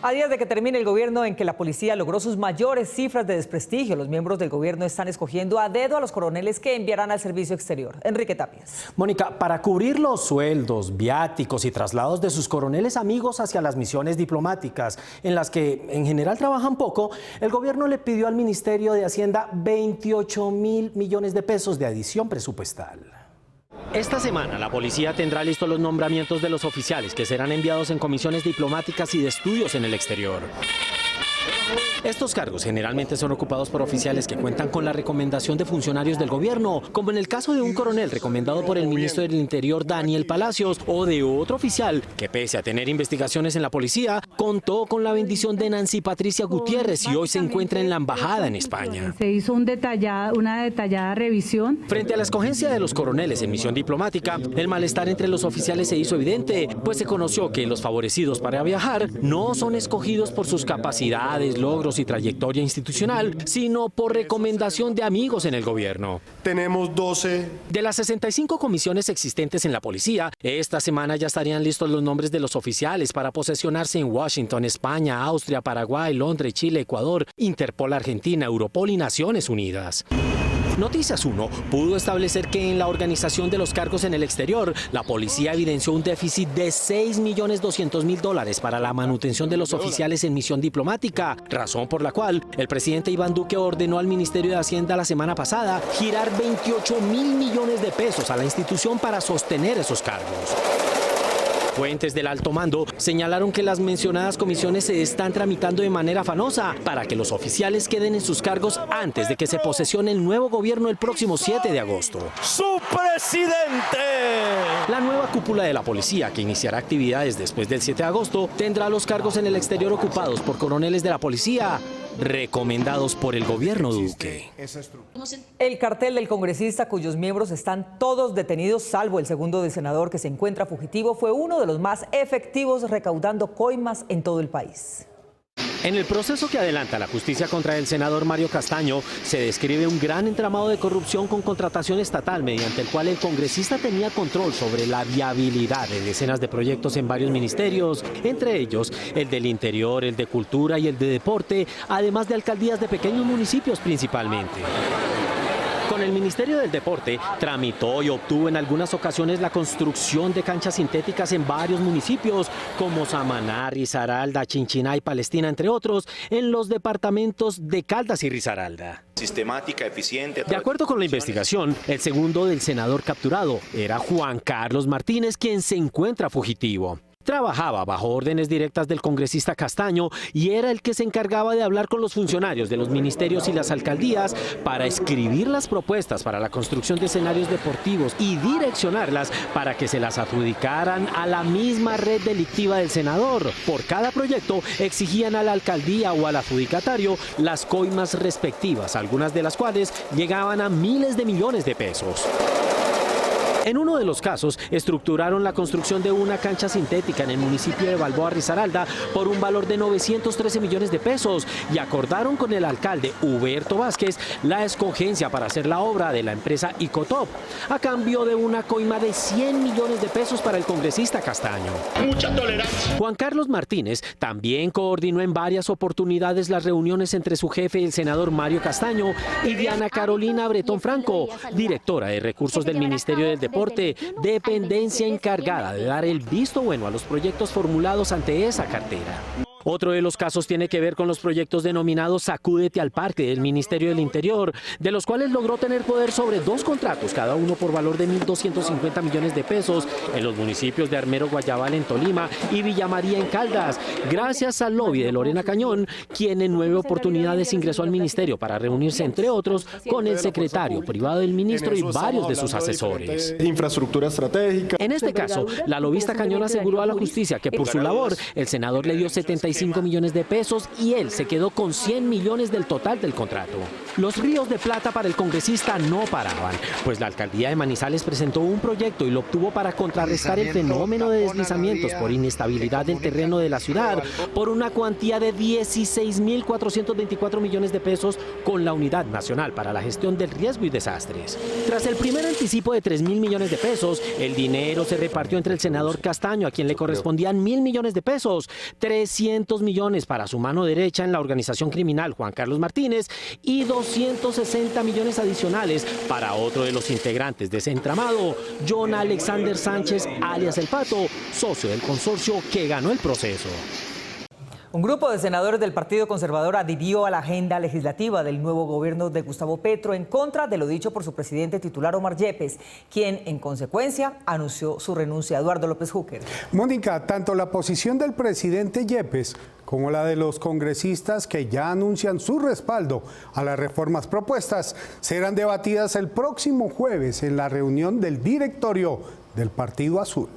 A días de que termine el gobierno en que la policía logró sus mayores cifras de desprestigio, los miembros del gobierno están escogiendo a dedo a los coroneles que enviarán al servicio exterior. Enrique Tapias. Mónica, para cubrir los sueldos, viáticos y traslados de sus coroneles amigos hacia las misiones diplomáticas, en las que en general trabajan poco, el gobierno le pidió al Ministerio de Hacienda 28.000 millones de pesos de adición presupuestal. Esta semana la policía tendrá listos los nombramientos de los oficiales que serán enviados en comisiones diplomáticas y de estudios en el exterior. Estos cargos generalmente son ocupados por oficiales que cuentan con la recomendación de funcionarios del gobierno, como en el caso de un coronel recomendado por el ministro del Interior Daniel Palacios, o de otro oficial que, pese a tener investigaciones en la policía, contó con la bendición de Nancy Patricia Gutiérrez y hoy se encuentra en la embajada en España. Se hizo una detallada revisión. Frente a la escogencia de los coroneles en misión diplomática, el malestar entre los oficiales se hizo evidente, pues se conoció que los favorecidos para viajar no son escogidos por sus capacidades, logros y trayectoria institucional, sino por recomendación de amigos en el gobierno. Tenemos 12. De las 65 comisiones existentes en la policía, esta semana ya estarían listos los nombres de los oficiales para posesionarse en Washington, España, Austria, Paraguay, Londres, Chile, Ecuador, Interpol, Argentina, Europol y Naciones Unidas. Noticias 1 pudo establecer que en la organización de los cargos en el exterior, la policía evidenció un déficit de $6.200.000 para la manutención de los oficiales en misión diplomática, razón por la cual el presidente Iván Duque ordenó al Ministerio de Hacienda la semana pasada girar 28.000 millones de pesos a la institución para sostener esos cargos. Fuentes del alto mando señalaron que las mencionadas comisiones se están tramitando de manera afanosa para que los oficiales queden en sus cargos antes de que se posesione el nuevo gobierno el próximo 7 de agosto. ¡Su presidente! La nueva cúpula de la policía, que iniciará actividades después del 7 de agosto, tendrá los cargos en el exterior ocupados por coroneles de la policía recomendados por el gobierno Duque. El cartel del congresista, cuyos miembros están todos detenidos, salvo el segundo del senador que se encuentra fugitivo, fue uno de los más efectivos recaudando coimas en todo el país. En el proceso que adelanta la justicia contra el senador Mario Castaño, se describe un gran entramado de corrupción con contratación estatal, mediante el cual el congresista tenía control sobre la viabilidad de decenas de proyectos en varios ministerios, entre ellos el del Interior, el de Cultura y el de Deporte, además de alcaldías de pequeños municipios principalmente. Con el Ministerio del Deporte, tramitó y obtuvo en algunas ocasiones la construcción de canchas sintéticas en varios municipios, como Samaná, Risaralda, Chinchiná y Palestina, entre otros, en los departamentos de Caldas y Risaralda. Sistemática, eficiente. De acuerdo con la investigación, el segundo del senador capturado era Juan Carlos Martínez, quien se encuentra fugitivo. Trabajaba bajo órdenes directas del congresista Castaño y era el que se encargaba de hablar con los funcionarios de los ministerios y las alcaldías para escribir las propuestas para la construcción de escenarios deportivos y direccionarlas para que se las adjudicaran a la misma red delictiva del senador. Por cada proyecto exigían a la alcaldía o al adjudicatario las coimas respectivas, algunas de las cuales llegaban a miles de millones de pesos. En uno de los casos, estructuraron la construcción de una cancha sintética en el municipio de Balboa, Risaralda, por un valor de 913 millones de pesos y acordaron con el alcalde Huberto Vázquez la escogencia para hacer la obra de la empresa Icotop, a cambio de una coima de 100 millones de pesos para el congresista Castaño. Mucha tolerancia. Juan Carlos Martínez también coordinó en varias oportunidades las reuniones entre su jefe, el senador Mario Castaño, y Diana Carolina Bretón Franco, directora de Recursos del Ministerio del Deporte, dependencia encargada de dar el visto bueno a los proyectos formulados ante esa cartera. Otro de los casos tiene que ver con los proyectos denominados Sacúdete al Parque del Ministerio del Interior, de los cuales logró tener poder sobre 2 contratos, cada uno por valor de 1.250 millones de pesos, en los municipios de Armero Guayabal en Tolima y Villa María en Caldas, gracias al lobby de Lorena Cañón, quien en 9 oportunidades ingresó al ministerio para reunirse, entre otros, con el secretario privado del ministro y varios de sus asesores. Infraestructura estratégica. En este caso, la lobista Cañón aseguró a la justicia que por su labor, el senador le dio 75 millones de pesos y él se quedó con 100 millones del total del contrato. Los ríos de plata para el congresista no paraban, pues la alcaldía de Manizales presentó un proyecto y lo obtuvo para contrarrestar el fenómeno de deslizamientos por inestabilidad del terreno de la ciudad por una cuantía de 16.424 millones de pesos con la Unidad Nacional para la Gestión del Riesgo y Desastres. Tras el primer anticipo de 3.000 millones de pesos, el dinero se repartió entre el senador Castaño, a quien le correspondían 1.000 millones de pesos, 300 200 millones para su mano derecha en la organización criminal Juan Carlos Martínez y 260 millones adicionales para otro de los integrantes de ese entramado, John Alexander Sánchez, alias El Pato, socio del consorcio que ganó el proceso. Un grupo de senadores del Partido Conservador adhirió a la agenda legislativa del nuevo gobierno de Gustavo Petro en contra de lo dicho por su presidente titular Omar Yepes, quien en consecuencia anunció su renuncia. Eduardo López Júquer. Mónica, tanto la posición del presidente Yepes como la de los congresistas que ya anuncian su respaldo a las reformas propuestas serán debatidas el próximo jueves en la reunión del directorio del Partido Azul.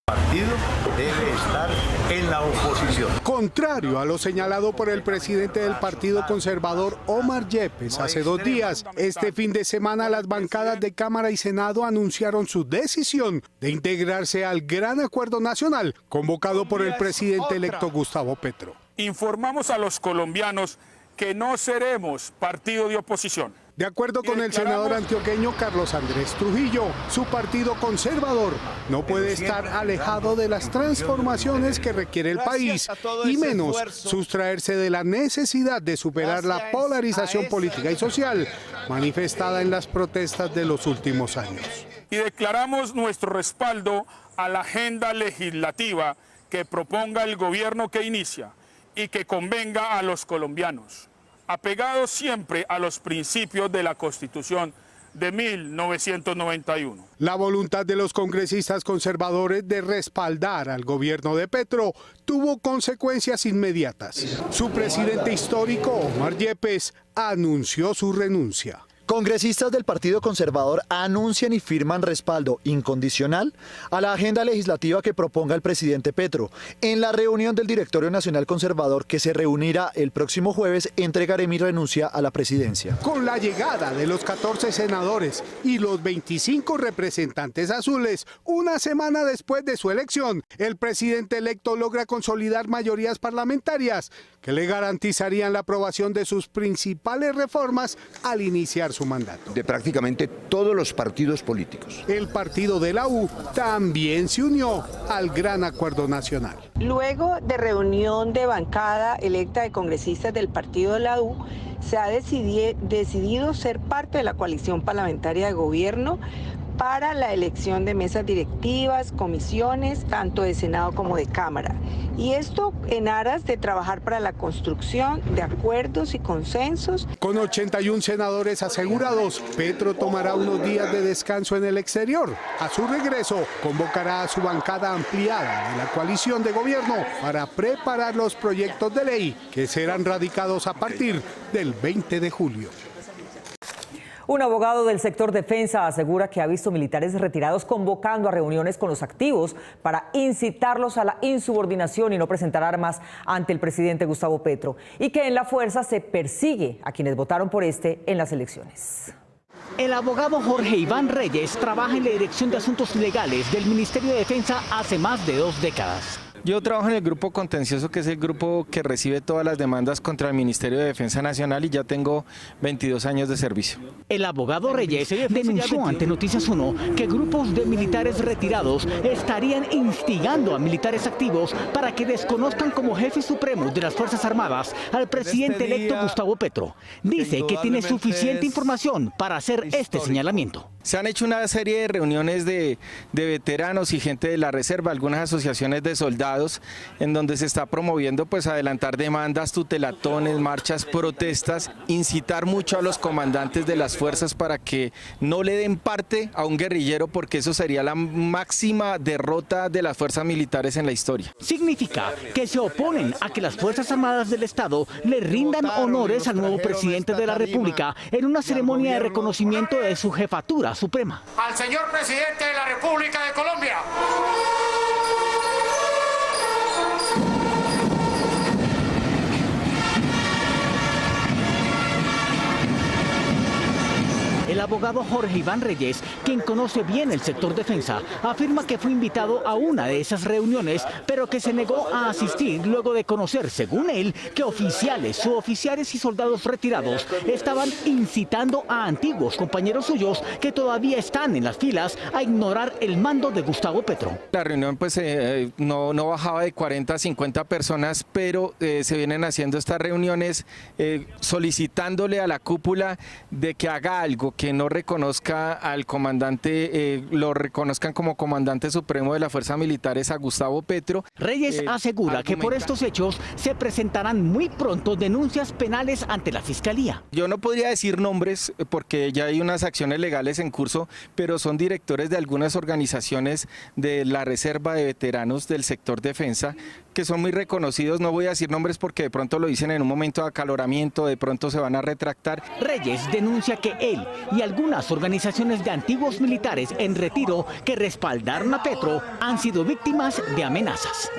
El partido debe estar en la oposición. Contrario a lo señalado por el presidente del Partido Conservador, Omar Yepes, hace 2 días, este fin de semana las bancadas de Cámara y Senado anunciaron su decisión de integrarse al Gran Acuerdo Nacional convocado por el presidente electo Gustavo Petro. Informamos a los colombianos que no seremos partido de oposición. De acuerdo con el senador antioqueño Carlos Andrés Trujillo, su partido conservador no puede estar alejado de las transformaciones que requiere el país y menos sustraerse de la necesidad de superar la polarización política y social manifestada en las protestas de los últimos años. Y declaramos nuestro respaldo a la agenda legislativa que proponga el gobierno que inicia y que convenga a los colombianos, apegados siempre a los principios de la Constitución de 1991. La voluntad de los congresistas conservadores de respaldar al gobierno de Petro tuvo consecuencias inmediatas. Su presidente histórico, Omar Yepes, anunció su renuncia. Congresistas del Partido Conservador anuncian y firman respaldo incondicional a la agenda legislativa que proponga el presidente Petro. En la reunión del Directorio Nacional Conservador, que se reunirá el próximo jueves, entregaré mi renuncia a la presidencia. Con la llegada de los 14 senadores y los 25 representantes azules, una semana después de su elección, el presidente electo logra consolidar mayorías parlamentarias que le garantizarían la aprobación de sus principales reformas al iniciar su mandato. De prácticamente todos los partidos políticos. El partido de la U también se unió al Gran Acuerdo Nacional. Luego de reunión de bancada electa de congresistas del partido de la U, se ha decidido ser parte de la coalición parlamentaria de gobierno para la elección de mesas directivas, comisiones, tanto de Senado como de Cámara. Y esto en aras de trabajar para la construcción de acuerdos y consensos. Con 81 senadores asegurados, Petro tomará unos días de descanso en el exterior. A su regreso, convocará a su bancada ampliada de la coalición de gobierno para preparar los proyectos de ley que serán radicados a partir del 20 de julio. Un abogado del sector defensa asegura que ha visto militares retirados convocando a reuniones con los activos para incitarlos a la insubordinación y no presentar armas ante el presidente Gustavo Petro, y que en la fuerza se persigue a quienes votaron por este en las elecciones. El abogado Jorge Iván Reyes trabaja en la Dirección de Asuntos Legales del Ministerio de Defensa hace más de 2 décadas. Yo trabajo en el grupo contencioso, que es el grupo que recibe todas las demandas contra el Ministerio de Defensa Nacional, y ya tengo 22 años de servicio. El abogado Reyes denunció ante Noticias 1 que grupos de militares retirados estarían instigando a militares activos para que desconozcan como jefes supremos de las Fuerzas Armadas al presidente electo Gustavo Petro. Dice que tiene suficiente información para hacer este señalamiento. Se han hecho una serie de reuniones de veteranos y gente de la reserva, algunas asociaciones de soldados, en donde se está promoviendo pues adelantar demandas, tutelatones, marchas, protestas, incitar mucho a los comandantes de las fuerzas para que no le den parte a un guerrillero, porque eso sería la máxima derrota de las fuerzas militares en la historia. Significa que se oponen a que las Fuerzas Armadas del Estado le rindan honores al nuevo presidente de la República en una ceremonia de reconocimiento de su jefatura suprema. Al señor presidente de la República de Colombia. El abogado Jorge Iván Reyes, quien conoce bien el sector defensa, afirma que fue invitado a una de esas reuniones, pero que se negó a asistir luego de conocer, según él, que oficiales, suboficiales y soldados retirados estaban incitando a antiguos compañeros suyos que todavía están en las filas a ignorar el mando de Gustavo Petro. La reunión pues no bajaba de 40 a 50 personas, pero se vienen haciendo estas reuniones solicitándole a la cúpula de que haga algo, que no reconozca al comandante, lo reconozcan como comandante supremo de las fuerzas militares a Gustavo Petro. Reyes asegura que por estos hechos se presentarán muy pronto denuncias penales ante la Fiscalía. Yo no podría decir nombres porque ya hay unas acciones legales en curso, pero son directores de algunas organizaciones de la Reserva de Veteranos del sector defensa que son muy reconocidos. No voy a decir nombres porque de pronto lo dicen en un momento de acaloramiento, de pronto se van a retractar. Reyes denuncia que él y algunas organizaciones de antiguos militares en retiro que respaldaron a Petro han sido víctimas de amenazas.